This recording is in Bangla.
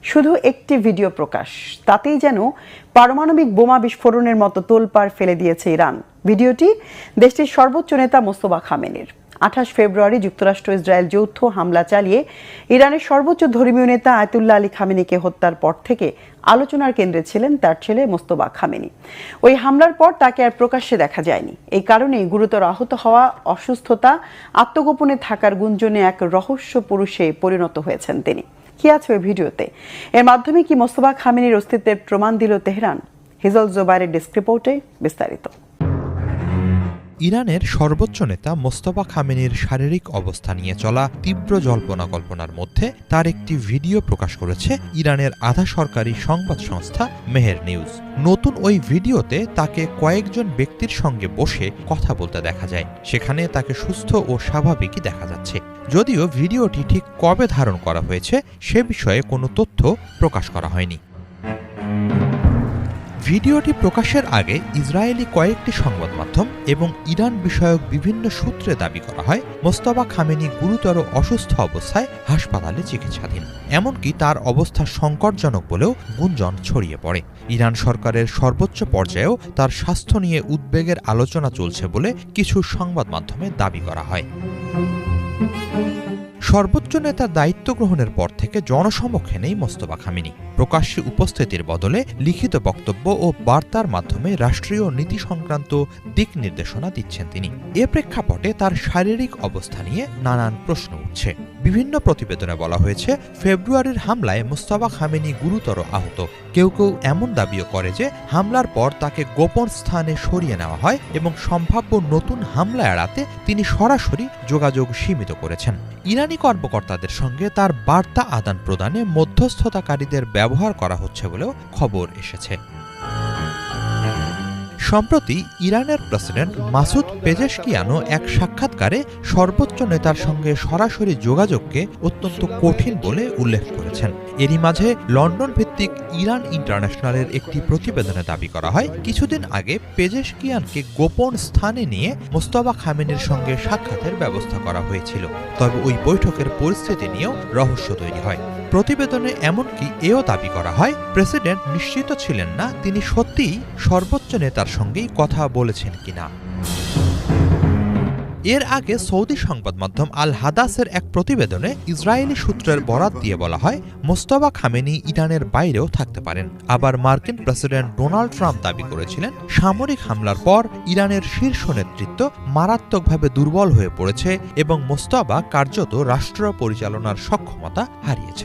শুধু একটি ভিডিও প্রকাশ, তাতেই যেন পারমাণবিক বোমা বিস্ফোরণের মতো তোলপাড় ফেলে দিয়েছে ইরান। ভিডিওটি দেশটির সর্বোচ্চ নেতা মোস্তফা খামেনির। 28 ফেব্রুয়ারি যুক্তরাষ্ট্র ইসরায়েল যৌথ হামলা চালিয়ে ইরানের সর্বোচ্চ ধর্মীয় নেতা আয়াতুল্লাহ আলী খামেনিকে হত্যার পর থেকে আলোচনার কেন্দ্রে ছিলেন তার ছেলে মোস্তফা খামেনি। ওই হামলার পর তাকে আর প্রকাশ্যে দেখা যায়নি। এই কারণেই গুরুতর আহত হওয়া, অসুস্থতা, আত্মগোপনে থাকার গুঞ্জনে এক রহস্য পুরুষে পরিণত হয়েছেন তিনি। কি আছে ওই ভিডিওতে? এর মাধ্যমে কি মোস্তফা খামেনির অস্তিত্বের প্রমাণ দিল তেহরান? হিজল জোবাইরের ডেস্ক রিপোর্টে বিস্তারিত। ইরানের সর্বোচ্চ নেতা মোস্তফা খামেনির শারীরিক অবস্থা নিয়ে চলা তীব্র জল্পনা কল্পনার মধ্যে তার একটি ভিডিও প্রকাশ করেছে ইরানের আধা সরকারি সংবাদ সংস্থা মেহের নিউজ। নতুন ওই ভিডিওতে তাকে কয়েকজন ব্যক্তির সঙ্গে বসে কথা বলতে দেখা যায়। সেখানে তাকে সুস্থ ও স্বাভাবিকই দেখা যাচ্ছে। যদিও ভিডিওটি ঠিক কবে ধারণ করা হয়েছে সে বিষয়ে কোনো তথ্য প্রকাশ করা হয়নি। ভিডিওটি প্রকাশের আগে ইসরায়েলি কয়েকটি সংবাদ মাধ্যম এবং ইরান বিষয়ক বিভিন্ন সূত্রে দাবি করা হয় মোস্তফা খামেনি গুরুতর অসুস্থ অবস্থায় হাসপাতালে চিকিৎসাধীন। এমনকি তার অবস্থা সংকটজনক বলেও গুঞ্জন ছড়িয়ে পড়ে। ইরান সরকারের সর্বোচ্চ পর্যায়েও তার স্বাস্থ্য নিয়ে উদ্বেগের আলোচনা চলছে বলে কিছু সংবাদ মাধ্যমে দাবি করা হয়। সর্বোচ্চ নেতার দায়িত্ব গ্রহণের পর থেকে জনসমক্ষে নেই মোস্তফা খামেনি। প্রকাশ্যে উপস্থিতির বদলে লিখিত বক্তব্য ও বার্তার মাধ্যমে রাষ্ট্রীয় নীতি সংক্রান্ত দিক নির্দেশনা দিচ্ছেন তিনি। এ প্রেক্ষাপটে তার শারীরিক অবস্থা নিয়ে নানান প্রশ্ন উঠছে। বিভিন্ন প্রতিবেদনে বলা হয়েছে, ফেব্রুয়ারির হামলায় মোস্তফা খামেনি গুরুতর আহত। কেউ কেউ এমন দাবিও করে যে হামলার পর তাকে গোপন স্থানে সরিয়ে নেওয়া হয় এবং সম্ভাব্য নতুন হামলা এড়াতে তিনি সরাসরি যোগাযোগ সীমিত করেছেন। ইরানি কর্মকর্তাদের সঙ্গে তার বার্তা আদান প্রদানে মধ্যস্থতাকারীদের ব্যবহার করা হচ্ছে বলেও খবর এসেছে। সম্প্রতি ইরানের প্রেসিডেন্ট মাসুদ পেজেশকিয়ানও এক সাক্ষাৎকারে সর্বোচ্চ নেতার সঙ্গে সরাসরি যোগাযোগকে অত্যন্ত কঠিন বলে উল্লেখ করেছেন। এরই মাঝে লন্ডন ভিত্তিক ইরান ইন্টারন্যাশনালের একটি প্রতিবেদনে দাবি করা হয়, কিছুদিন আগে পেজেশকিয়ানকে গোপন স্থানে নিয়ে মোস্তফা খামেনির সঙ্গে সাক্ষাতের ব্যবস্থা করা হয়েছিল। তবে ওই বৈঠকের পরিস্থিতি নিয়েও রহস্য তৈরি হয়। প্রতিবেদনে এমনকি এও দাবি করা হয়, প্রেসিডেন্ট নিশ্চিত ছিলেন না তিনি সত্যিই সর্বোচ্চ নেতার সঙ্গেই কথা বলেছেন কিনা। এর আগে সৌদি সংবাদ মাধ্যম আল হাদাসের এক প্রতিবেদনে ইসরায়েলি সূত্রের বরাত দিয়ে বলা হয়, মোস্তফা খামেনি ইরানের বাইরেও থাকতে পারেন। আবার মার্কিন প্রেসিডেন্ট ডোনাল্ড ট্রাম্প দাবি করেছিলেন, সামরিক হামলার পর ইরানের শীর্ষ নেতৃত্ব মারাত্মকভাবে দুর্বল হয়ে পড়েছে এবং মোস্তফা কার্যত রাষ্ট্র পরিচালনার সক্ষমতা হারিয়েছে।